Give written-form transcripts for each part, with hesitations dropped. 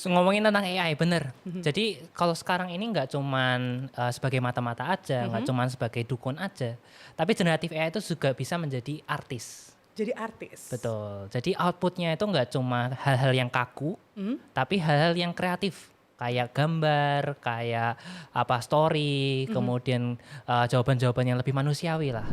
Ngomongin tentang AI, bener. Mhm. Jadi kalau sekarang ini nggak cuman sebagai mata-mata aja, nggak cuman sebagai dukun aja, tapi generatif AI itu juga bisa menjadi artis. Jadi artis. Betul. Jadi outputnya itu nggak cuma hal-hal yang kaku, Mhm. tapi hal-hal yang kreatif. Kayak gambar, kayak apa story, kemudian jawaban-jawaban yang lebih manusiawi lah.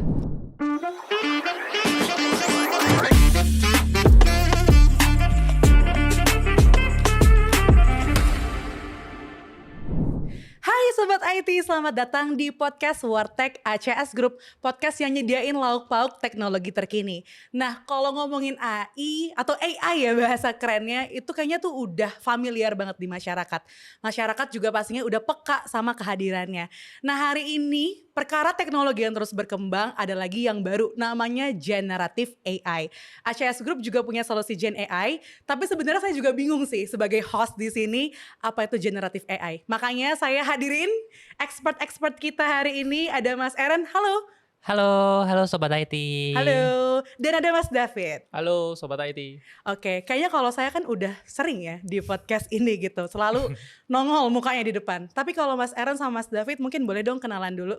Hai Sobat IT, selamat datang di podcast Wartech ACS Group, podcast yang nyediain lauk pauk teknologi terkini. Nah, kalau ngomongin AI atau AI ya bahasa kerennya, itu kayaknya tuh udah familiar banget di masyarakat. Masyarakat juga pastinya udah peka sama kehadirannya. Nah, hari ini perkara teknologi yang terus berkembang, ada lagi yang baru, namanya Generative AI. ACS Group juga punya solusi Gen AI, tapi sebenarnya saya juga bingung sih sebagai host di sini, apa itu Generative AI. Makanya saya hadirin expert kita hari ini, ada Mas Eren. Halo. Halo Sobat IT. Halo. Dan ada Mas David. Halo Sobat IT. Oke, kayaknya kalau saya kan udah sering ya di podcast ini gitu, selalu nongol mukanya di depan. Tapi kalau Mas Eren sama Mas David mungkin boleh dong kenalan dulu.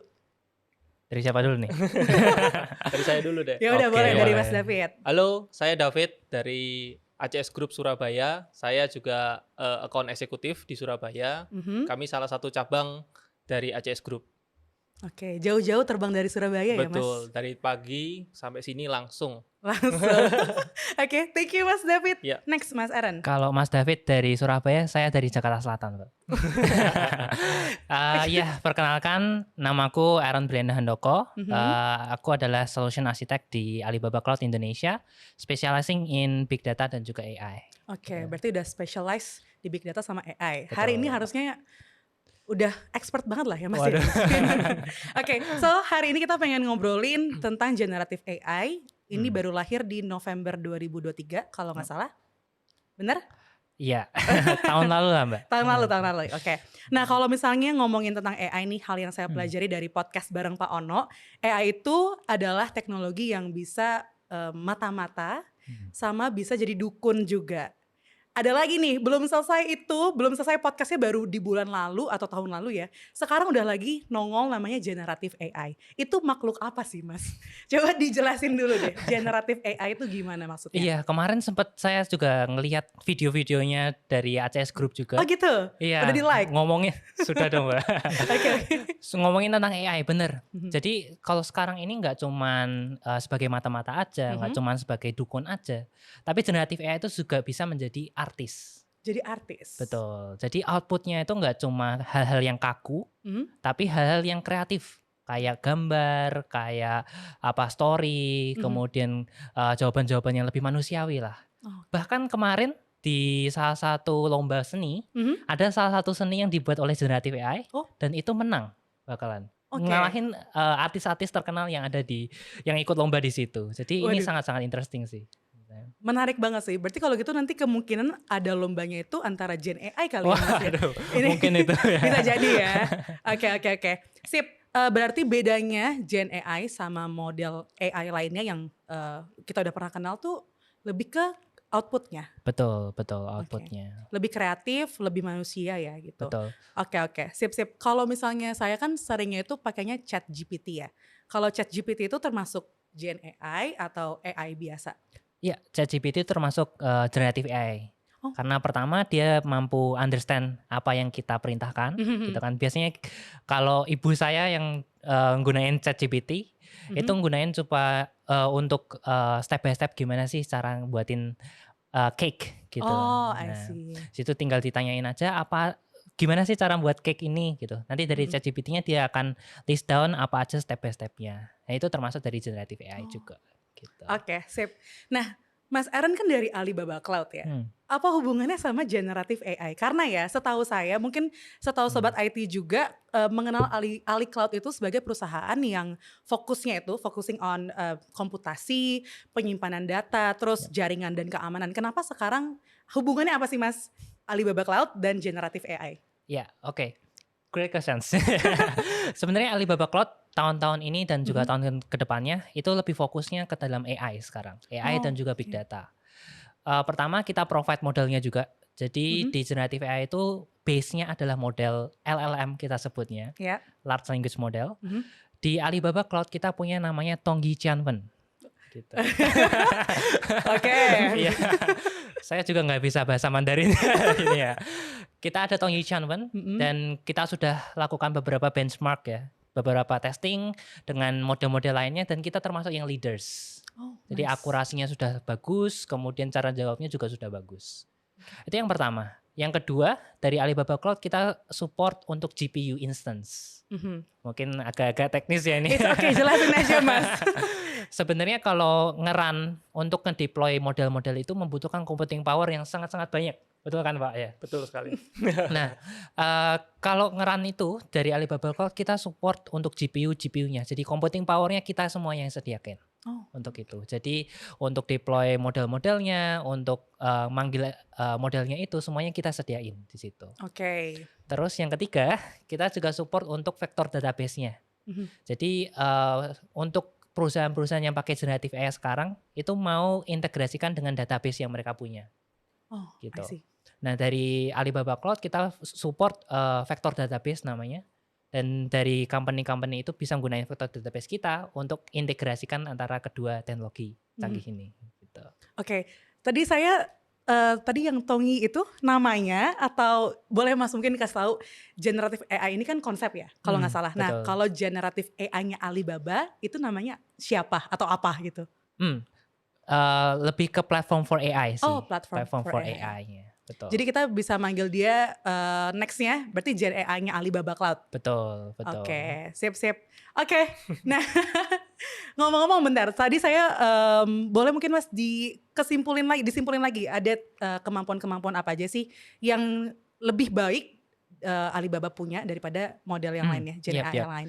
Dari siapa dulu nih? Dari saya dulu deh. Ya udah Oke, boleh dari boleh. Mas David. Halo, saya David dari ACS Group Surabaya. Saya juga account eksekutif di Surabaya. Kami salah satu cabang dari ACS Group. Oke, jauh-jauh terbang dari Surabaya ya Mas? Betul, dari pagi sampai sini langsung. Langsung. Oke, thank you Mas David. Ya. Next Mas Eren. Kalau Mas David dari Surabaya, saya dari Jakarta Selatan, Pak. Ya, perkenalkan, namaku Aaron Brianda Handoko. Aku adalah Solution Architect di Alibaba Cloud Indonesia, specializing in Big Data dan juga AI. Oke, berarti udah specialize di Big Data sama AI. Betul. Hari ini harusnya udah expert banget lah ya Mas. Waduh. Oke, so hari ini kita pengen ngobrolin tentang Generative AI. Ini baru lahir di November 2023 kalau nggak salah. Bener? Iya, tahun lalu lah, Mbak. Tahun lalu. Oke. Nah, kalau misalnya ngomongin tentang AI nih, hal yang saya pelajari dari podcast bareng Pak Ono, AI itu adalah teknologi yang bisa mata-mata sama bisa jadi dukun juga. Ada lagi nih, belum selesai podcastnya baru di bulan lalu atau tahun lalu ya. Sekarang udah lagi nongol namanya Generative AI. Itu makhluk apa sih Mas? Coba dijelasin dulu deh, Generative AI itu gimana maksudnya? Iya, kemarin sempat saya juga ngelihat video-videonya dari ACS Group juga. Oh gitu? Iya, Udah di like? ngomongin, sudah dong Mbak. Oke. Ngomongin tentang AI, bener. Jadi kalau sekarang ini nggak cuman sebagai mata-mata aja, nggak cuman sebagai dukun aja, tapi generatif AI itu juga bisa menjadi artis. Jadi artis? Betul. Jadi outputnya itu nggak cuma hal-hal yang kaku, tapi hal-hal yang kreatif. Kayak gambar, kayak apa story, kemudian jawaban-jawaban yang lebih manusiawi lah. Bahkan kemarin di salah satu lomba seni, ada salah satu seni yang dibuat oleh generatif AI, dan itu menang bakalan. Ngalahin artis-artis terkenal yang ada yang ikut lomba di situ. Jadi ini sangat-sangat interesting sih. Menarik banget sih. Berarti kalau gitu nanti kemungkinan ada lombanya itu antara Gen AI kali ya Mas ya? Mungkin itu ya. Bisa jadi ya. Oke. Sip. Berarti bedanya Gen AI sama model AI lainnya yang kita udah pernah kenal tuh lebih ke outputnya. Betul outputnya. Lebih kreatif, lebih manusia ya gitu. Betul. Oke. Sip. Kalau misalnya saya kan seringnya itu pakainya ChatGPT ya. Kalau ChatGPT itu termasuk Gen AI atau AI biasa? Iya, ChatGPT termasuk generative AI. Karena pertama dia mampu understand apa yang kita perintahkan, gitu kan. Biasanya kalau ibu saya yang nggunain ChatGPT, itu nggunain supaya untuk step by step gimana sih cara buatin cake gitu. I see. Situ tinggal ditanyain aja gimana sih cara buat cake ini gitu. Nanti dari ChatGPT-nya dia akan list down apa aja step by step-nya. Nah, itu termasuk dari generative AI juga. Gitu. Oke, sip. Nah, Mas Aaron kan dari Alibaba Cloud ya. Apa hubungannya sama generative AI? Karena ya setahu saya, mungkin setahu Sobat IT juga mengenal Ali Cloud itu sebagai perusahaan yang focusing on komputasi, penyimpanan data, terus jaringan dan keamanan. Kenapa sekarang hubungannya apa sih Mas Alibaba Cloud dan generative AI? Ya, oke. Great questions. Sebenarnya Alibaba Cloud tahun-tahun ini dan juga tahun kedepannya itu lebih fokusnya ke dalam AI sekarang. AI dan juga Big Data. Pertama kita provide modelnya juga. Jadi di generative AI itu base-nya adalah model LLM kita sebutnya, large language model. Di Alibaba Cloud kita punya namanya Tongyi Qianwen. Gitu. Oke. Iya. Saya juga nggak bisa bahasa Mandarin ini ya. Kita ada Tongyi Qianwen dan kita sudah lakukan beberapa benchmark ya, beberapa testing dengan model-model lainnya dan kita termasuk yang leaders. Jadi akurasinya sudah bagus, kemudian cara jawabnya juga sudah bagus. Itu yang pertama. Yang kedua, dari Alibaba Cloud kita support untuk GPU instance. Mungkin agak-agak teknis ya ini. Oke, jelasin aja Mas. Sebenarnya kalau nge-run untuk nge-deploy model-model itu membutuhkan computing power yang sangat-sangat banyak. Betul kan Pak? Ya, betul sekali. Nah, kalau nge-run itu dari Alibaba Cloud kita support untuk GPU-nya. Jadi computing powernya kita semua yang sediakan. Untuk itu. Jadi untuk deploy model-modelnya, untuk manggil modelnya itu semuanya kita sediain di situ. Oke. Terus yang ketiga, kita juga support untuk vector database-nya. Jadi untuk perusahaan-perusahaan yang pakai generative AI sekarang itu mau integrasikan dengan database yang mereka punya. Gitu. Nah, dari Alibaba Cloud kita support vector database namanya. Dan dari company-company itu bisa menggunakan vector database kita untuk integrasikan antara kedua teknologi canggih ini. Gitu. Oke, tadi yang Tongyi itu namanya atau boleh Mas mungkin kasih tahu generative AI ini kan konsep ya kalau nggak salah. Nah, kalau generative AI-nya Alibaba itu namanya siapa atau apa gitu? Lebih ke platform for AI sih. Platform for AI-nya. Betul. Jadi kita bisa manggil dia next-nya berarti Gen AI-nya Alibaba Cloud. Betul. Oke, sip. Oke, nah ngomong-ngomong bentar, tadi saya boleh mungkin Mas disimpulin lagi ada kemampuan-kemampuan apa aja sih yang lebih baik Alibaba punya daripada model yang lainnya, Gen AI yang lain.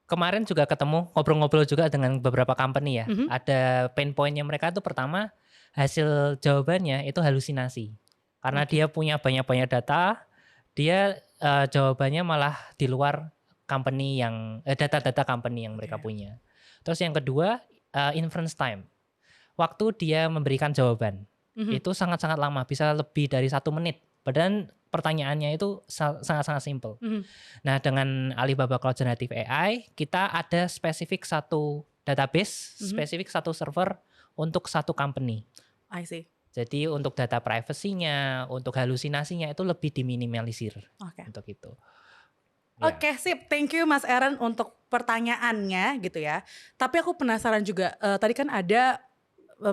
Kemarin juga ketemu ngobrol-ngobrol juga dengan beberapa company ya. Ada pain point-nya mereka itu pertama hasil jawabannya itu halusinasi. Karena dia punya banyak-banyak data, dia jawabannya malah di luar company yang data-data company yang mereka punya. Terus yang kedua inference time. Waktu dia memberikan jawaban itu sangat-sangat lama, bisa lebih dari 1 menit. Padahal pertanyaannya itu sangat-sangat simple. Nah, dengan Alibaba Cloud Generative AI kita ada spesifik satu database, spesifik satu server untuk satu company. I see. Jadi untuk data privacy-nya, untuk halusinasinya itu lebih diminimalisir. Untuk itu. Oke, sip. Thank you Mas Aaron untuk pertanyaannya gitu ya. Tapi aku penasaran juga, tadi kan ada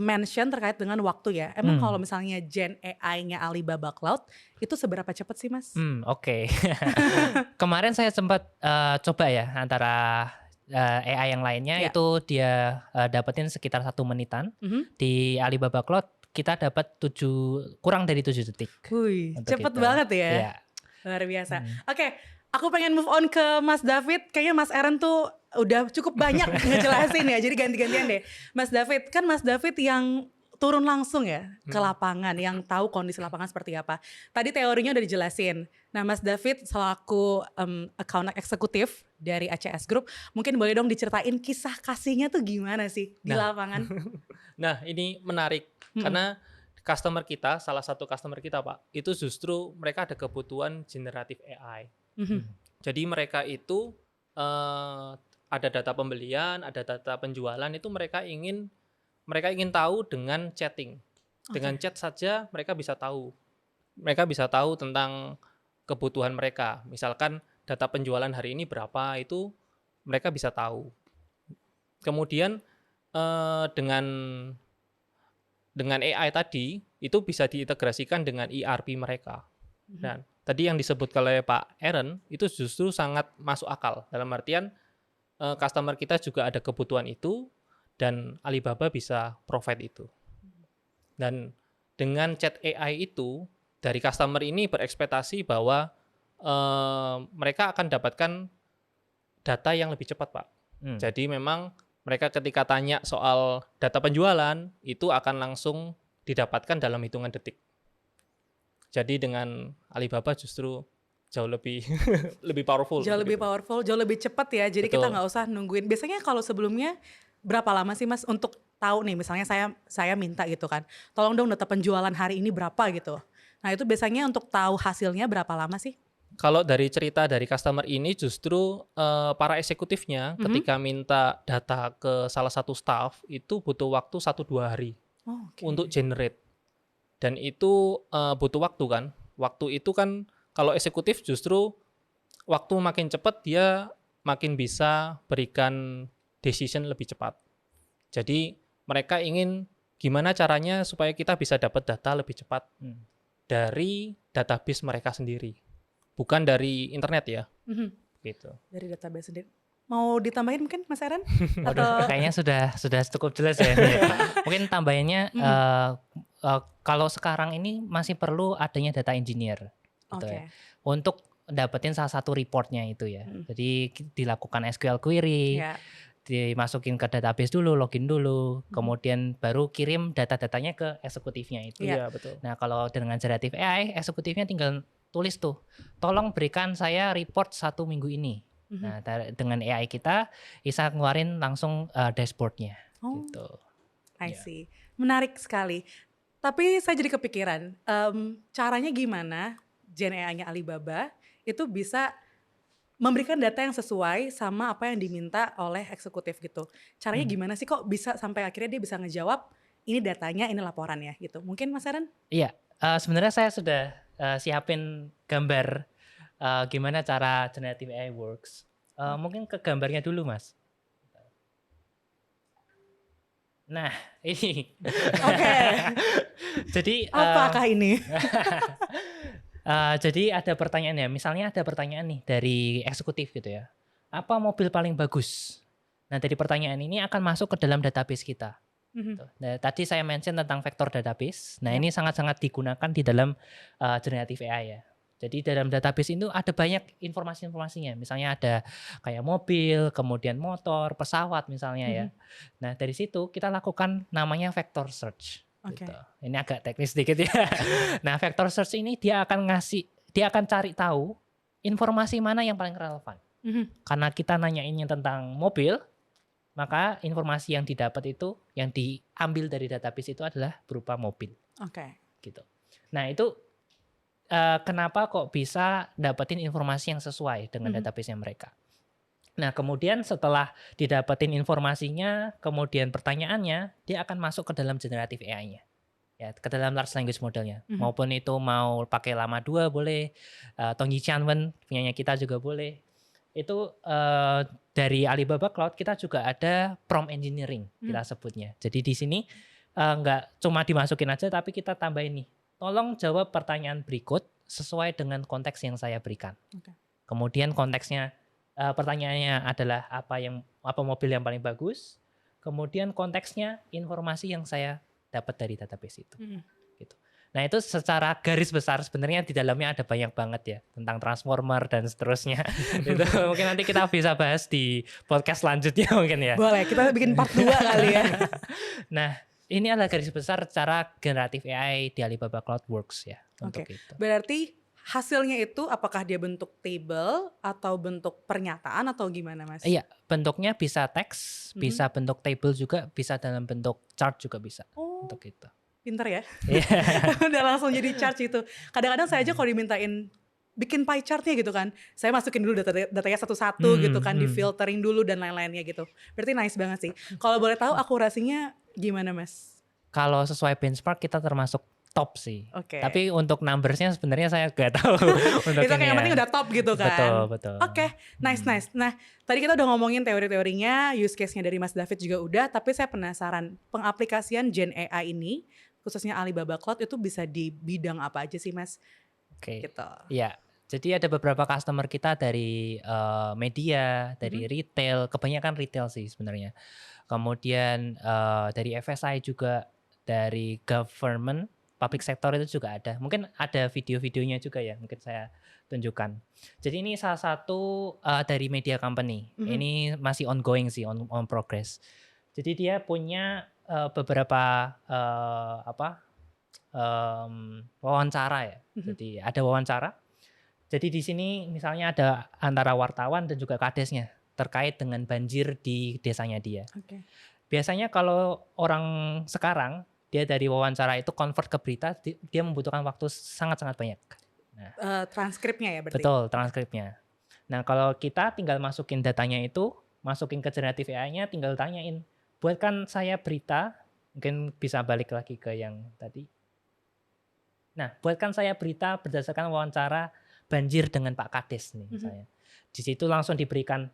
mention terkait dengan waktu ya. Emang kalau misalnya Gen AI-nya Alibaba Cloud itu seberapa cepat sih Mas? Oke. Kemarin saya sempat coba ya antara AI yang lainnya itu dia dapetin sekitar 1 menitan. Di Alibaba Cloud kita dapat kurang dari 7 detik. Cepet banget ya. Iya. Luar biasa. Oke, aku pengen move on ke Mas David. Kayaknya Mas Aaron tuh udah cukup banyak ngejelasin ya. Jadi ganti-gantian deh. Mas David, kan Mas David yang turun langsung ya ke lapangan, yang tahu kondisi lapangan seperti apa. Tadi teorinya udah dijelasin. Nah, Mas David selaku account eksekutif dari ACS Group, mungkin boleh dong diceritain kisah kasihnya tuh gimana sih di lapangan? Nah, ini menarik karena customer kita, salah satu customer kita Pak, itu justru mereka ada kebutuhan generative AI. Jadi mereka itu ada data pembelian, ada data penjualan, itu mereka ingin tahu dengan chatting. Dengan chat saja mereka bisa tahu. Mereka bisa tahu tentang kebutuhan mereka. Misalkan data penjualan hari ini berapa, itu mereka bisa tahu. Kemudian dengan AI tadi itu bisa diintegrasikan dengan ERP mereka. Dan tadi yang disebut oleh Pak Aaron itu justru sangat masuk akal. Dalam artian customer kita juga ada kebutuhan itu, dan Alibaba bisa provide itu. Dan dengan chat AI itu, dari customer ini berekspektasi bahwa mereka akan dapatkan data yang lebih cepat, Pak. Jadi memang mereka ketika tanya soal data penjualan, itu akan langsung didapatkan dalam hitungan detik. Jadi dengan Alibaba justru jauh lebih lebih powerful. Jauh lebih powerful, jauh lebih cepat ya. Jadi kita nggak usah nungguin. Biasanya kalau sebelumnya berapa lama sih Mas untuk tahu nih, misalnya saya minta gitu kan, tolong dong data penjualan hari ini berapa gitu. Nah itu biasanya untuk tahu hasilnya berapa lama sih? Kalau dari cerita dari customer ini justru para eksekutifnya ketika minta data ke salah satu staff itu butuh waktu 1-2 hari untuk generate. Dan itu butuh waktu kan. Waktu itu kan kalau eksekutif justru waktu makin cepat dia makin bisa berikan decision lebih cepat. Jadi mereka ingin gimana caranya supaya kita bisa dapat data lebih cepat dari database mereka sendiri. Bukan dari internet ya. Gitu. Dari database sendiri. Mau ditambahin mungkin Mas Aaron? Atau kayaknya sudah cukup jelas ya. Mungkin tambahannya kalau sekarang ini masih perlu adanya data engineer gitu ya. Untuk dapetin salah satu reportnya itu ya. Jadi dilakukan SQL query, dimasukin ke database dulu, login dulu, kemudian baru kirim data-datanya ke eksekutifnya itu. Iya, betul. Nah, kalau dengan generative AI, eksekutifnya tinggal tulis tuh, tolong berikan saya report 1 minggu ini. Nah, dengan AI kita bisa ngeluarin langsung dashboardnya. Gitu. I see. Menarik sekali. Tapi saya jadi kepikiran, caranya gimana Gen AI-nya Alibaba itu bisa memberikan data yang sesuai sama apa yang diminta oleh eksekutif gitu. Caranya gimana sih kok bisa sampai akhirnya dia bisa ngejawab ini datanya, ini laporannya gitu. Mungkin Mas Aaron? Iya, sebenarnya saya sudah siapin gambar gimana cara generative AI works. Mungkin ke gambarnya dulu Mas. Nah ini. Oke. Jadi apakah ini? Jadi ada pertanyaan ya, misalnya ada pertanyaan nih dari eksekutif gitu ya. Apa mobil paling bagus? Nah dari pertanyaan ini akan masuk ke dalam database kita. Nah, tadi saya mention tentang vektor database. Nah ini sangat-sangat digunakan di dalam generative AI ya. Jadi dalam database itu ada banyak informasi-informasinya. Misalnya ada kayak mobil, kemudian motor, pesawat misalnya ya. Nah dari situ kita lakukan namanya vector search. Gitu. Ini agak teknis sedikit ya. Nah vector search ini dia akan cari tahu informasi mana yang paling relevan. Karena kita nanyainnya tentang mobil, maka informasi yang didapat itu yang diambil dari database itu adalah berupa mobil. Gitu. Nah itu kenapa kok bisa dapetin informasi yang sesuai dengan database-nya mereka. Nah kemudian setelah didapetin informasinya, kemudian pertanyaannya, dia akan masuk ke dalam generative AI-nya. Ya, ke dalam large language model-nya. Maupun itu mau pakai Llama 2 boleh, Tongyi Chanwen punyanya kita juga boleh. Itu dari Alibaba Cloud kita juga ada prompt engineering kita sebutnya. Jadi di sini nggak cuma dimasukin aja tapi kita tambahin nih. Tolong jawab pertanyaan berikut sesuai dengan konteks yang saya berikan. Kemudian konteksnya pertanyaannya adalah apa mobil yang paling bagus. Kemudian konteksnya informasi yang saya dapat dari database itu. Gitu. Nah itu secara garis besar sebenarnya di dalamnya ada banyak banget ya tentang transformer dan seterusnya. Itu mungkin nanti kita bisa bahas di podcast selanjutnya mungkin ya. Boleh, kita bikin part 2 kali ya. Nah ini adalah garis besar cara generative AI di Alibaba Cloud works ya. Untuk itu. Berarti hasilnya itu apakah dia bentuk table atau bentuk pernyataan atau gimana Mas? Iya, bentuknya bisa teks, bisa bentuk table juga, bisa dalam bentuk chart juga bisa. Untuk itu. Pinter ya. Udah langsung jadi chart itu. Kadang-kadang saya aja kalau dimintain bikin pie chartnya gitu kan, saya masukin dulu datanya satu-satu gitu kan, difiltering dulu dan lain-lainnya gitu. Berarti nice banget sih. Kalau boleh tahu akurasinya gimana Mas? Kalau sesuai benchmark kita termasuk top sih. Tapi untuk numbersnya sebenarnya saya nggak tahu. Untuk itu kayak yang penting udah top gitu kan. Betul. Nice. Nah tadi kita udah ngomongin teori-teorinya, use case-nya dari Mas David juga udah. Tapi saya penasaran pengaplikasian Gen AI ini, khususnya Alibaba Cloud itu bisa di bidang apa aja sih Mas? Gitu. Iya. Jadi ada beberapa customer kita dari media, dari retail, kebanyakan retail sih sebenarnya. Kemudian dari FSI juga, dari government, public sector itu juga ada. Mungkin ada video-videonya juga ya, mungkin saya tunjukkan. Jadi ini salah satu dari media company. Ini masih ongoing sih, on progress. Jadi dia punya beberapa wawancara ya. Jadi ada wawancara. Jadi di sini misalnya ada antara wartawan dan juga kadesnya terkait dengan banjir di desanya dia. Biasanya kalau orang sekarang dia dari wawancara itu convert ke berita, dia membutuhkan waktu sangat-sangat banyak. Nah, transkripnya ya berarti? Betul, transkripnya. Nah, kalau kita tinggal masukin datanya itu, masukin ke generative AI-nya, tinggal tanyain, buatkan saya berita, mungkin bisa balik lagi ke yang tadi. Nah, buatkan saya berita berdasarkan wawancara banjir dengan Pak Kades nih misalnya. Di situ langsung diberikan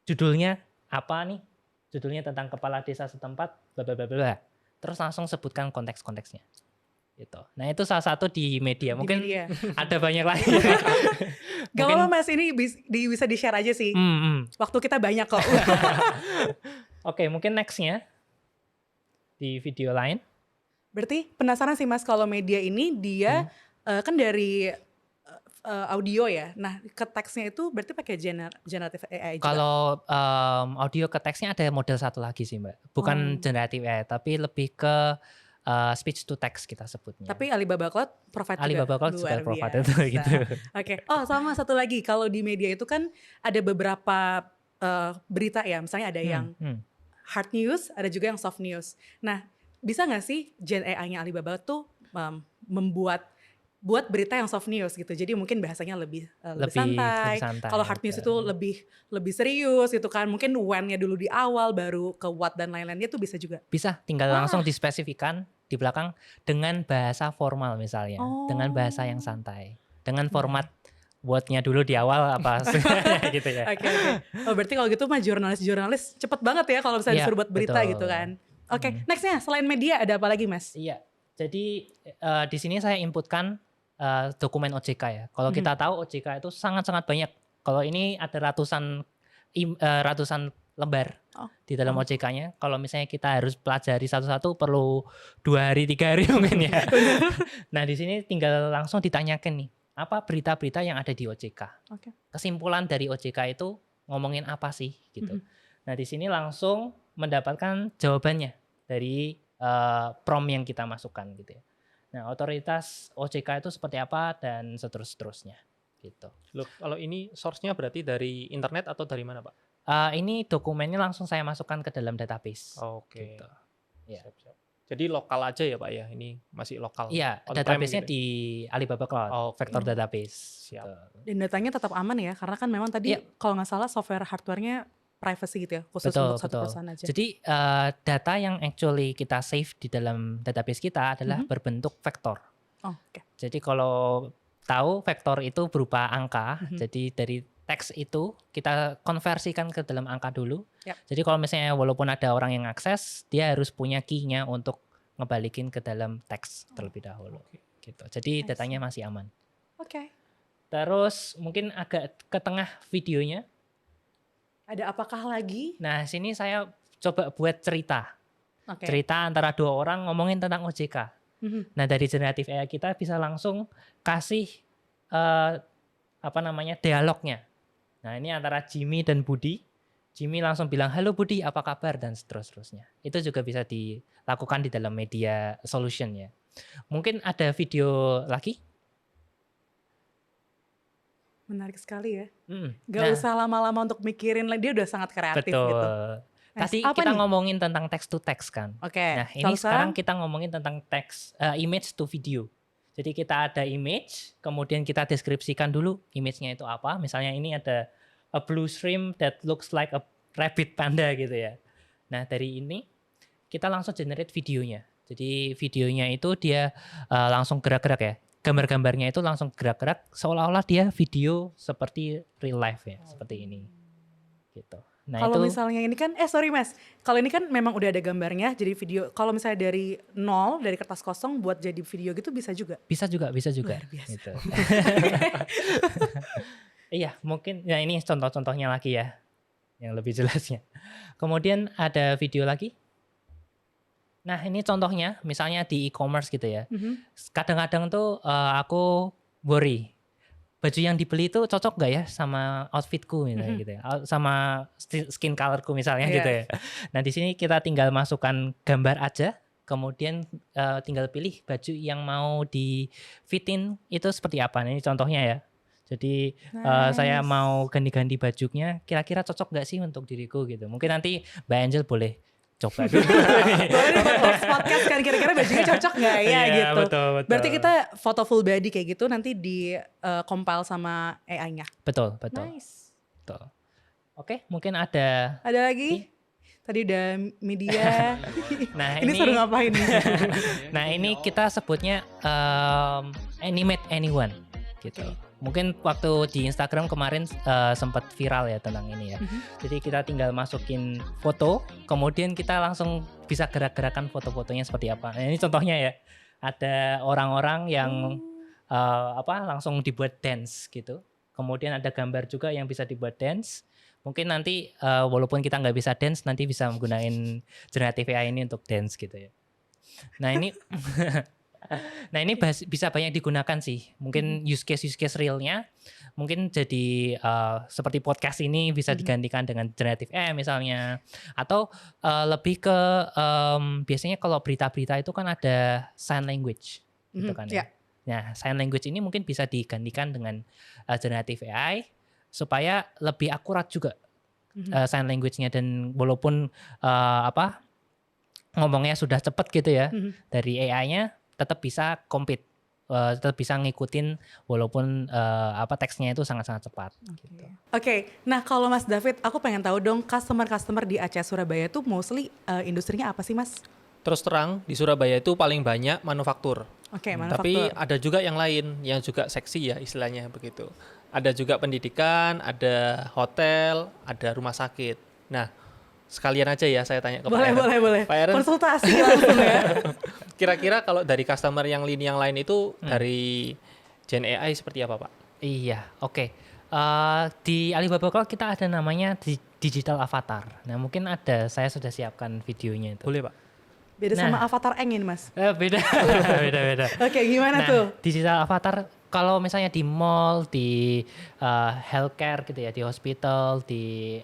judulnya apa nih? Judulnya tentang kepala desa setempat, bla bla bla bla. Terus langsung sebutkan konteks-konteksnya. Gitu. Nah, itu salah satu di media. Mungkin ada banyak lagi. Gak apa-apa Mas, ini bisa di-share aja sih. Waktu kita banyak kok. Oke, mungkin next-nya di video lain. Berarti penasaran sih Mas, kalau media ini dia kan dari audio ya. Nah, ke teksnya itu berarti pakai generative AI juga? Kalau audio ke teksnya ada model satu lagi sih Mbak. Bukan generative AI, tapi lebih ke speech to text kita sebutnya. Tapi Alibaba Cloud provide Alibaba Cloud juga provide itu gitu. Oke. Oh, sama satu lagi, kalau di media itu kan ada beberapa berita ya, misalnya ada yang hard news, ada juga yang soft news. Nah, bisa nggak sih Gen AI-nya Alibaba tuh buat berita yang soft news gitu, jadi mungkin bahasanya lebih santai. Kalau hard news itu lebih serius gitu kan, mungkin when-nya dulu di awal, baru ke what dan lain-lainnya tuh bisa juga. Bisa, tinggal langsung dispesifikan di belakang dengan bahasa formal misalnya, dengan bahasa yang santai, dengan format word-nya dulu di awal apa gitu ya. Oke. Oh, berarti kalau gitu mah jurnalis cepet banget ya kalau misalnya disuruh buat berita gitu kan. Oke. Nextnya selain media ada apa lagi Mas? Iya, jadi di sini saya inputkan dokumen OJK ya. Kalau kita tahu OJK itu sangat-sangat banyak. Kalau ini ada ratusan lembar di dalam OJK-nya. Kalau misalnya kita harus pelajari satu-satu perlu 2 hari 3 hari mungkin ya. Nah, di sini tinggal langsung ditanyakan nih, apa berita-berita yang ada di OJK. Kesimpulan dari OJK itu ngomongin apa sih gitu. Nah, di sini langsung mendapatkan jawabannya dari prompt yang kita masukkan gitu ya. Nah, otoritas OJK itu seperti apa dan seterusnya gitu. Loh, kalau ini source-nya berarti dari internet atau dari mana, Pak? Ini dokumennya langsung saya masukkan ke dalam database. Oke. Gitu. Ya. Siap. Jadi lokal aja ya Pak ya, ini masih lokal. Iya, database-nya gitu. Di Alibaba Cloud, vector database. Siap. Dan datanya tetap aman ya, karena kan memang tadi kalau nggak salah software hardware-nya privacy gitu ya, khusus untuk satu perusahaan aja. Jadi data yang actually kita save di dalam database kita adalah berbentuk vektor. Jadi kalau tahu vektor itu berupa angka, jadi dari teks itu kita konversikan ke dalam angka dulu. Jadi kalau misalnya walaupun ada orang yang akses, dia harus punya key-nya untuk ngebalikin ke dalam teks terlebih dahulu. Gitu. Jadi datanya masih aman. Terus mungkin agak ke tengah videonya. Ada apakah lagi? Nah, sini saya coba buat cerita. Cerita antara 2 orang ngomongin tentang OJK. Nah, dari generative AI kita bisa langsung kasih dialognya. Nah, ini antara Jimmy dan Budi. Jimmy langsung bilang, "Halo Budi, apa kabar?" dan seterusnya. Itu juga bisa dilakukan di dalam media solution ya. Mungkin ada video lagi? Menarik sekali ya. Gak usah lama-lama untuk mikirin, dia udah sangat kreatif gitu. Tadi kita ngomongin tentang text to text kan. Nah, ini sekarang kita ngomongin tentang image to video. Jadi kita ada image, kemudian kita deskripsikan dulu image-nya itu apa. Misalnya ini ada a blue shrimp that looks like a rabbit panda gitu ya. Nah, dari ini kita langsung generate videonya. Jadi videonya itu dia langsung gerak-gerak ya. Gambar-gambarnya itu langsung gerak-gerak seolah-olah dia video seperti real life ya, seperti ini. Gitu. Nah, kalau misalnya ini kan sorry Mas, kalau ini kan memang udah ada gambarnya jadi video. Kalau misalnya dari nol, dari kertas kosong buat jadi video gitu bisa juga? Bisa juga. Luar biasa. Gitu. Iya, mungkin ya ini contoh-contohnya lagi ya yang lebih jelasnya. Kemudian ada video lagi. Nah, ini contohnya misalnya di e-commerce gitu ya. Kadang-kadang tuh aku worry. Baju yang dibeli itu cocok gak ya sama outfitku misalnya gitu ya. Sama skin colorku misalnya gitu ya. Nah, di sini kita tinggal masukkan gambar aja, kemudian tinggal pilih baju yang mau di fitin itu seperti apa. Nah, ini contohnya ya. Jadi saya mau ganti-ganti bajunya, kira-kira cocok gak sih untuk diriku gitu. Mungkin nanti Mbak Angel boleh coba dulu. Boleh nih buat next podcast kan kira-kira bajunya cocok nggak ya Iya, gitu. betul. Berarti kita foto full body kayak gitu nanti di compile sama AI-nya. Betul. Nice. Betul. Oke, mungkin ada lagi? Tadi udah media. Nah, ini seru ngapain nih? Nah, ini kita sebutnya animate anyone gitu. Mungkin waktu di Instagram kemarin sempat viral ya tentang ini ya. Jadi kita tinggal masukin foto, kemudian kita langsung bisa gerak-gerakan foto-fotonya seperti apa. Nah, ini contohnya ya. Ada orang-orang yang langsung dibuat dance gitu. Kemudian ada gambar juga yang bisa dibuat dance. Mungkin nanti walaupun kita nggak bisa dance, nanti bisa menggunakan generative AI ini untuk dance gitu ya. Nah ini bisa banyak digunakan sih. Mungkin use case realnya mungkin jadi seperti podcast ini bisa digantikan dengan generative AI misalnya. Atau lebih ke biasanya kalau berita-berita itu kan ada sign language gitu kan ya. Nah sign language ini mungkin bisa digantikan dengan generative AI supaya lebih akurat juga sign language-nya, dan walaupun ngomongnya sudah cepat gitu ya dari AI-nya, tetap bisa compete, tetap bisa ngikutin walaupun teksnya itu sangat-sangat cepat. Oke, nah kalau Mas David, aku pengen tahu dong customer di ACS Surabaya itu mostly industrinya apa sih Mas? Terus terang di Surabaya itu paling banyak manufaktur. Manufaktur. Tapi ada juga yang lain yang juga seksi ya istilahnya begitu. Ada juga pendidikan, ada hotel, ada rumah sakit. Nah, sekalian aja ya saya tanya ke Pak Eren. Boleh. Pak Eren, konsultasi langsung ya. Kira-kira kalau dari customer yang lini yang lain itu dari Gen AI seperti apa Pak? Iya, oke. Di Alibaba Cloud kita ada namanya digital avatar. Nah mungkin saya sudah siapkan videonya itu. Boleh Pak. Beda sama avatar Eng ini Mas? Beda. Oke, gimana tuh? Digital avatar kalau misalnya di mall, di healthcare gitu ya, di hospital, di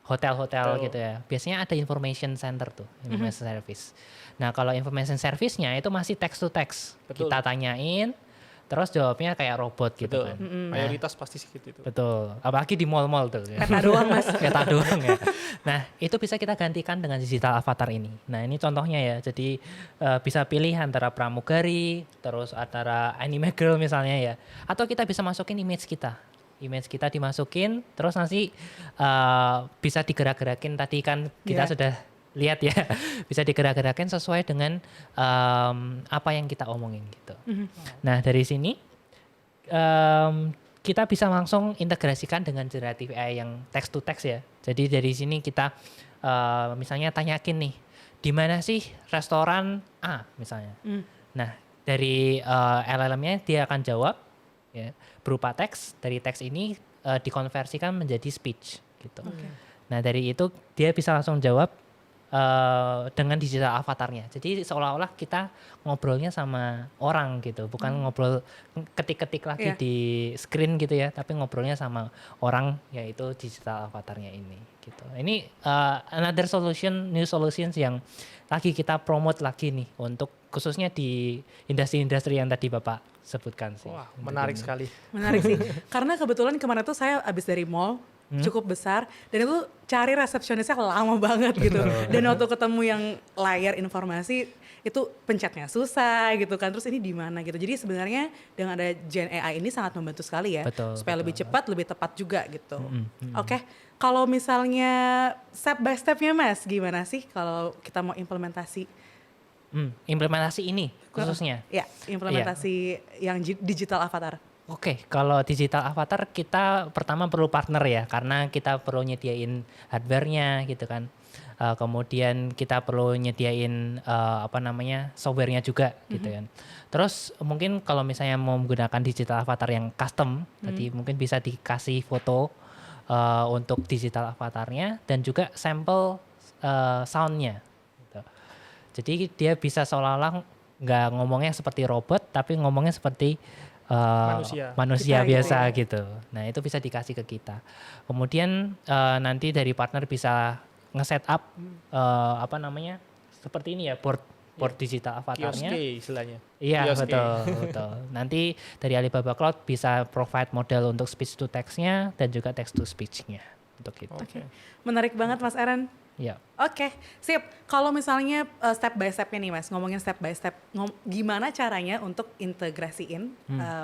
hotel-hotel gitu ya. Biasanya ada information center tuh, information service. Nah kalau information service-nya itu masih text to text. Betul. Kita tanyain, terus jawabnya kayak robot gitu kan. Mayoritas pasti segitu itu. Betul. Apalagi di mall-mall tuh. Peta doang Mas. Peta doang ya. Nah itu bisa kita gantikan dengan digital avatar ini. Nah ini contohnya ya. Jadi bisa pilih antara pramugari, terus antara anime girl misalnya ya. Atau kita bisa masukin image kita. Image kita dimasukin, terus nanti bisa digerak-gerakin. Tadi kan kita sudah lihat ya, bisa digerak-gerakin sesuai dengan apa yang kita omongin gitu. Nah dari sini kita bisa langsung integrasikan dengan generative AI yang text to text ya. Jadi dari sini kita misalnya tanyakin nih, di mana sih restoran A misalnya. Nah dari LLM-nya dia akan jawab ya, berupa teks. Dari teks ini dikonversikan menjadi speech gitu. Nah dari itu dia bisa langsung jawab dengan digital avatarnya. Jadi seolah-olah kita ngobrolnya sama orang gitu, bukan ngobrol ketik-ketik lagi di screen gitu ya, tapi ngobrolnya sama orang, yaitu digital avatarnya ini gitu. Ini another new solutions yang lagi kita promote lagi nih untuk khususnya di industri-industri yang tadi Bapak sebutkan sih. Wah, menarik sekali. Menarik sih. Karena kebetulan kemarin tuh saya habis dari mall cukup besar, dan itu cari resepsionisnya lama banget gitu. Dan waktu ketemu yang layar informasi itu pencetnya susah gitu kan. Terus ini di mana gitu. Jadi sebenarnya dengan ada Gen AI ini sangat membantu sekali ya. Supaya lebih cepat, lebih tepat juga gitu. Oke. Kalau misalnya step by stepnya Mas, gimana sih kalau kita mau implementasi? Implementasi ini khususnya? Ya, implementasi yang digital avatar. Oke, kalau digital avatar kita pertama perlu partner ya, karena kita perlu nyediain hardware-nya gitu kan. Kemudian kita perlu nyediain software-nya juga gitu kan. Terus mungkin kalau misalnya mau menggunakan digital avatar yang custom, tadi mungkin bisa dikasih foto untuk digital avatarnya dan juga sampel sound-nya. Gitu. Jadi dia bisa seolah-olah nggak ngomongnya seperti robot, tapi ngomongnya seperti manusia biasa gitu. Nah itu bisa dikasih ke kita. Kemudian nanti dari partner bisa nge-set up seperti ini ya, board digital avatarnya. Kioske istilahnya. Iya betul. Nanti dari Alibaba Cloud bisa provide model untuk speech to text-nya dan juga text to speech-nya untuk itu. Menarik banget Mas Eren. Ya. Oke, sip. Kalau misalnya step by step-nya nih Mas, ngomongin step by step, gimana caranya untuk integrasiin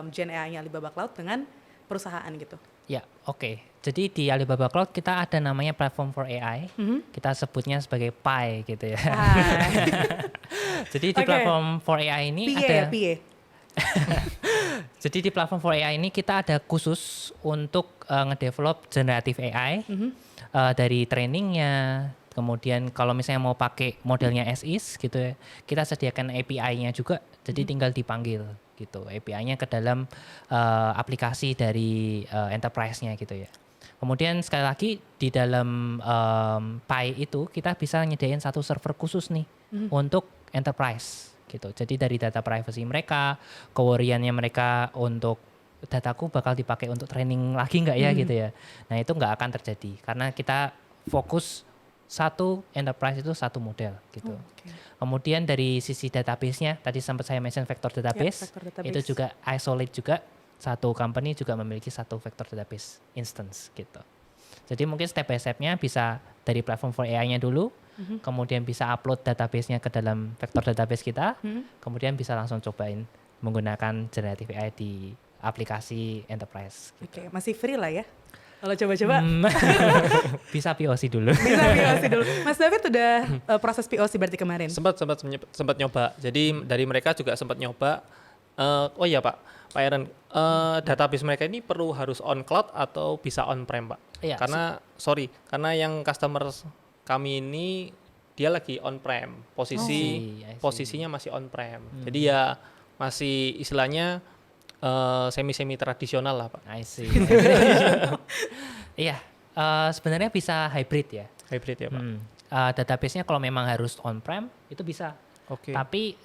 Gen AI-nya Alibaba Cloud dengan perusahaan gitu? Ya, oke. Jadi di Alibaba Cloud kita ada namanya Platform for AI. Kita sebutnya sebagai PAI gitu ya. Jadi di Platform for AI ini ada Jadi di Platform for AI ini kita ada khusus untuk ngedevelop generative AI dari trainingnya. Kemudian kalau misalnya mau pakai modelnya as is gitu ya, kita sediakan API-nya juga. Jadi tinggal dipanggil gitu API-nya ke dalam aplikasi dari enterprise-nya gitu ya. Kemudian sekali lagi di dalam PI itu kita bisa nyediain satu server khusus nih untuk enterprise gitu. Jadi dari data privacy mereka, ke-worry-annya mereka untuk dataku bakal dipakai untuk training lagi nggak ya gitu ya. Nah itu nggak akan terjadi karena kita fokus satu enterprise itu satu model gitu. Kemudian dari sisi database-nya tadi sempat saya mention vector database, itu juga isolate juga. Satu company juga memiliki satu vector database instance gitu. Jadi mungkin step by step-nya bisa dari platform for AI-nya dulu, kemudian bisa upload database-nya ke dalam vector database kita, kemudian bisa langsung cobain menggunakan generative AI di aplikasi enterprise. Gitu. Oke, masih free lah ya? Kalau coba-coba bisa POC dulu. Bisa POC dulu. Mas David udah proses POC berarti kemarin? Sempat nyoba. Jadi dari mereka juga sempat nyoba. Oh iya Pak Aaron, database mereka ini perlu harus on cloud atau bisa on prem Pak? Iya, karena yang customer kami ini dia lagi on prem, posisinya masih on prem. Jadi ya masih istilahnya semi tradisional lah Pak. I see. Iya, sebenarnya bisa hybrid ya. Hybrid ya Pak. Database-nya kalau memang harus on-prem itu bisa. Tapi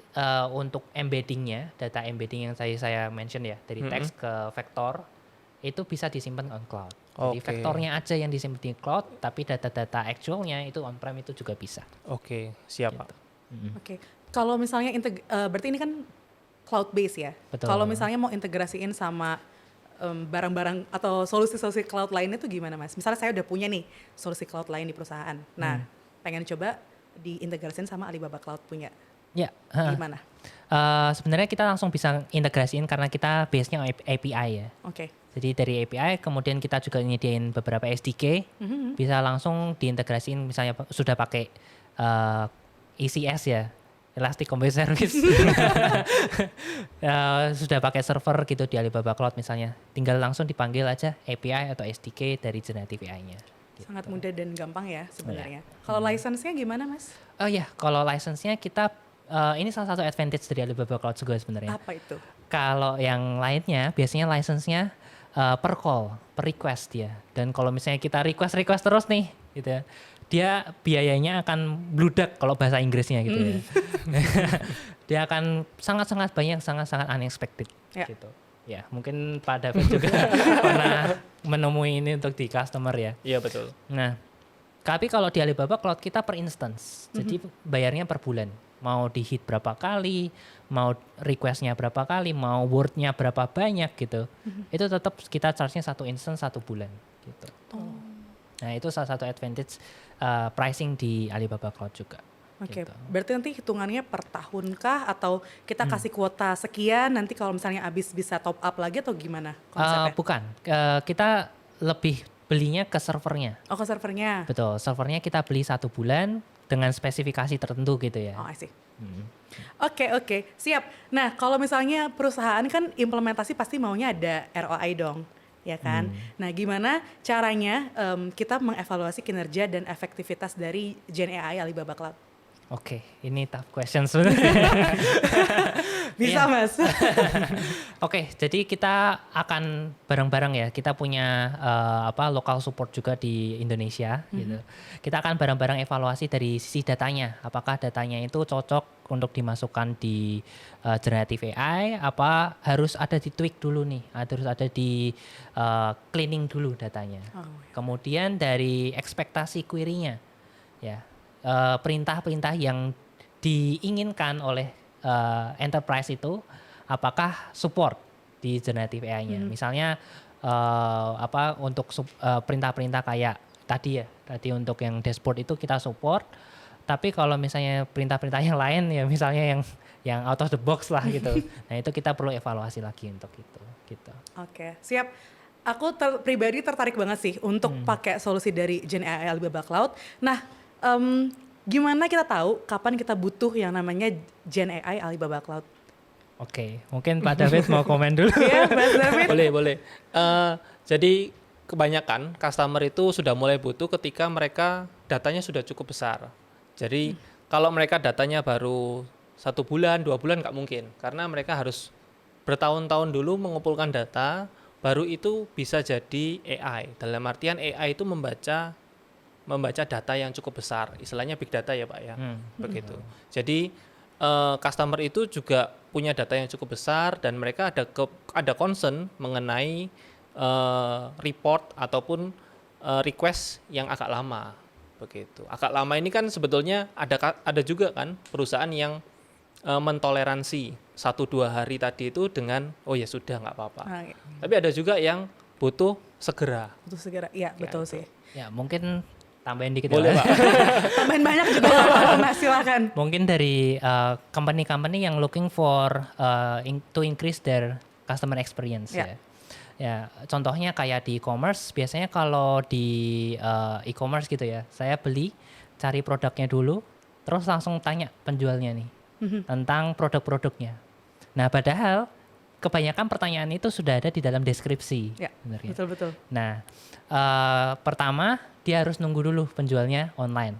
untuk embedding-nya, data embedding yang saya mention ya, dari teks ke vektor, itu bisa disimpan on cloud. Jadi vektornya aja yang disimpan di cloud, tapi data-data actualnya itu on-prem itu juga bisa. Oke, siap Pak. Oke, kalau misalnya berarti ini kan cloud base ya. Kalau misalnya mau integrasiin sama barang-barang atau solusi-solusi cloud lainnya tuh gimana Mas? Misalnya saya udah punya nih solusi cloud lain di perusahaan. Nah, pengen coba diintegrasiin sama Alibaba Cloud punya. Ya. Gimana? Sebenarnya kita langsung bisa integrasiin karena kita base-nya API ya. Jadi dari API kemudian kita juga nyediain beberapa SDK, bisa langsung diintegrasiin misalnya sudah pakai ECS ya. Elastic Computer Service sudah pakai server gitu di Alibaba Cloud misalnya, tinggal langsung dipanggil aja API atau SDK dari generative AI-nya. Gitu. Sangat mudah dan gampang ya sebenarnya. Kalau license-nya gimana Mas? Oh iya, kalau license-nya kita ini salah satu advantage dari Alibaba Cloud juga sebenarnya. Apa itu? Kalau yang lainnya biasanya license-nya per call, per request ya. Dan kalau misalnya kita request terus nih, gitu ya. Dia biayanya akan bludak kalau bahasa Inggrisnya gitu ya. Dia akan sangat-sangat banyak, sangat-sangat unexpected gitu. Ya, mungkin Pak David juga pernah menemui ini untuk di customer ya. Iya, betul. Nah, tapi kalau di Alibaba Cloud kita per instance. Jadi bayarnya per bulan. Mau di hit berapa kali, mau requestnya berapa kali, mau wordnya berapa banyak gitu. Itu tetap kita charge-nya satu instance 1 bulan gitu. Nah, itu salah satu advantage pricing di Alibaba Cloud juga. Gitu. Berarti nanti hitungannya per tahun kah atau kita kasih kuota sekian nanti kalau misalnya habis bisa top up lagi atau gimana konsepnya? Bukan, kita lebih belinya ke servernya. Oh, ke servernya. Betul, servernya kita beli 1 bulan dengan spesifikasi tertentu gitu ya. Oh, I see. Oke, siap. Nah, kalau misalnya perusahaan kan implementasi pasti maunya ada ROI dong. Ya kan? Nah, gimana caranya kita mengevaluasi kinerja dan efektivitas dari Gen AI Alibaba Cloud? Oke, ini tough question sebenarnya. Bisa Mas. Oke, jadi kita akan bareng-bareng ya. Kita punya local support juga di Indonesia gitu. Kita akan bareng-bareng evaluasi dari sisi datanya. Apakah datanya itu cocok untuk dimasukkan di generative AI, apa harus ada di tweak dulu nih, harus ada di cleaning dulu datanya. Kemudian dari ekspektasi query-nya, ya perintah-perintah yang diinginkan oleh enterprise itu, apakah support di generative AI-nya. Misalnya untuk perintah-perintah kayak tadi untuk yang dashboard itu kita support. Tapi kalau misalnya perintah-perintah yang lain ya misalnya yang out of the box lah gitu. Nah itu kita perlu evaluasi lagi untuk itu gitu. Oke, siap. Aku pribadi tertarik banget sih untuk pakai solusi dari Gen AI Alibaba Cloud. Nah, gimana kita tahu kapan kita butuh yang namanya Gen AI Alibaba Cloud? Oke, mungkin Pak David mau komen dulu. Iya, Mas David. Boleh. Jadi kebanyakan customer itu sudah mulai butuh ketika mereka datanya sudah cukup besar. Jadi kalau mereka datanya baru 1 bulan, 2 bulan nggak mungkin. Karena mereka harus bertahun-tahun dulu mengumpulkan data, baru itu bisa jadi AI. Dalam artian AI itu membaca data yang cukup besar. Istilahnya big data ya Pak ya. Begitu. Jadi customer itu juga punya data yang cukup besar dan mereka ada concern mengenai report ataupun request yang agak lama. Begitu. Agak lama ini kan sebetulnya ada juga kan perusahaan yang mentoleransi 1-2 hari tadi itu dengan oh ya sudah nggak apa-apa. Iya. Tapi ada juga yang butuh segera. Iya, betul sih. Ya mungkin tambahin dikit. Boleh Pak. Tambahin banyak juga apa-apa, silakan. Mungkin dari company-company yang looking for to increase their customer experience ya. Ya, contohnya kayak di e-commerce, biasanya kalau di e-commerce gitu ya, saya beli, cari produknya dulu, terus langsung tanya penjualnya nih tentang produk-produknya. Nah, padahal kebanyakan pertanyaan itu sudah ada di dalam deskripsi. Ya, sebenarnya. betul. Nah, pertama dia harus nunggu dulu penjualnya online,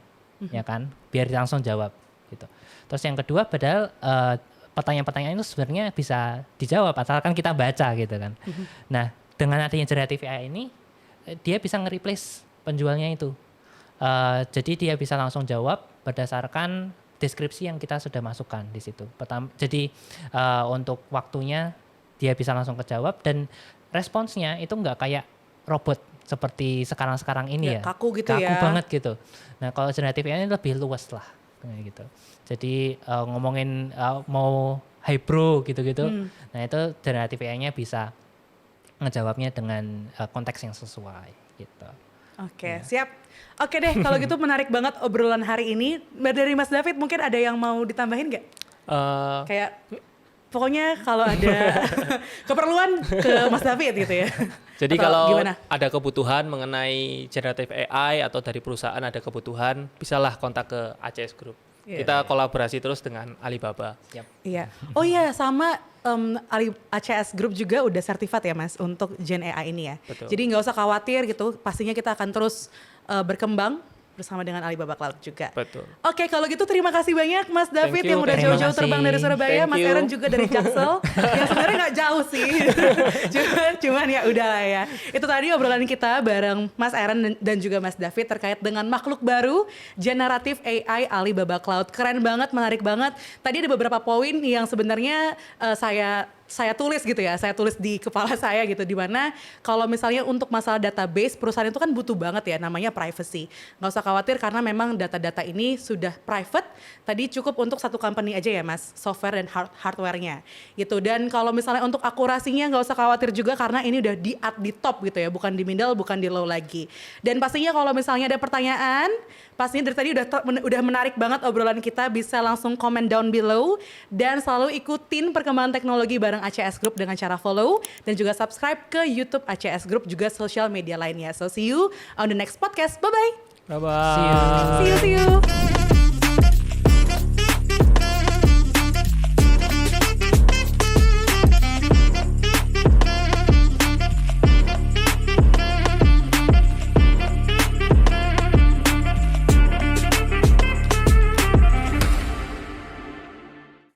ya kan, biar langsung jawab gitu. Terus yang kedua, padahal pertanyaan-pertanyaan itu sebenarnya bisa dijawab asalkan kita baca gitu kan. Nah, dengan adanya generative AI ini, dia bisa nge-replace penjualnya itu. Jadi dia bisa langsung jawab berdasarkan deskripsi yang kita sudah masukkan di situ. Jadi untuk waktunya dia bisa langsung kejawab dan responsnya itu nggak kayak robot seperti sekarang ini ya. Kaku gitu kaku ya. banget gitu. Nah kalau generative AI ini lebih luas lah kayak gitu. Jadi ngomongin mau hybrid gitu-gitu, nah itu generative AI-nya bisa ngejawabnya dengan konteks yang sesuai gitu. Oke, siap. Oke deh, kalau gitu menarik banget obrolan hari ini. Dari Mas David mungkin ada yang mau ditambahin nggak? Kayak pokoknya kalau ada keperluan ke Mas David gitu ya. Jadi Atau kalau gimana? ada kebutuhan mengenai generative AI atau dari perusahaan ada kebutuhan, bisalah kontak ke ACS Group. Kita kolaborasi terus dengan Alibaba. Iya. Oh iya, sama ACS Group juga udah sertifikat ya Mas untuk Gen AI ini ya. Betul. Jadi nggak usah khawatir gitu, pastinya kita akan terus berkembang bersama dengan Alibaba Cloud juga. Betul. Oke, kalau gitu terima kasih banyak Mas David yang udah Terima jauh-jauh kasih. terbang dari Surabaya, Thank Mas you. Aaron juga dari Jaksel. Yang sebenarnya nggak jauh sih. cuman ya udahlah ya. Itu tadi obrolan kita bareng Mas Aaron dan juga Mas David terkait dengan makhluk baru generative AI Alibaba Cloud. Keren banget, menarik banget. Tadi ada beberapa poin yang sebenarnya saya tulis gitu ya, saya tulis di kepala saya gitu, dimana kalau misalnya untuk masalah database, perusahaan itu kan butuh banget ya namanya privacy. Nggak usah khawatir karena memang data-data ini sudah private, tadi cukup untuk satu company aja ya Mas, software dan hardware-nya gitu. Dan kalau misalnya untuk akurasinya nggak usah khawatir juga karena ini udah di top gitu ya, bukan di middle, bukan di low lagi. Dan pastinya kalau misalnya ada pertanyaan, pastinya dari tadi udah menarik banget obrolan kita, bisa langsung comment down below dan selalu ikutin perkembangan teknologi bareng ACS Group dengan cara follow dan juga subscribe ke YouTube ACS Group juga sosial media lainnya. So see you on the next podcast. Bye bye. Bye bye. See you. See you.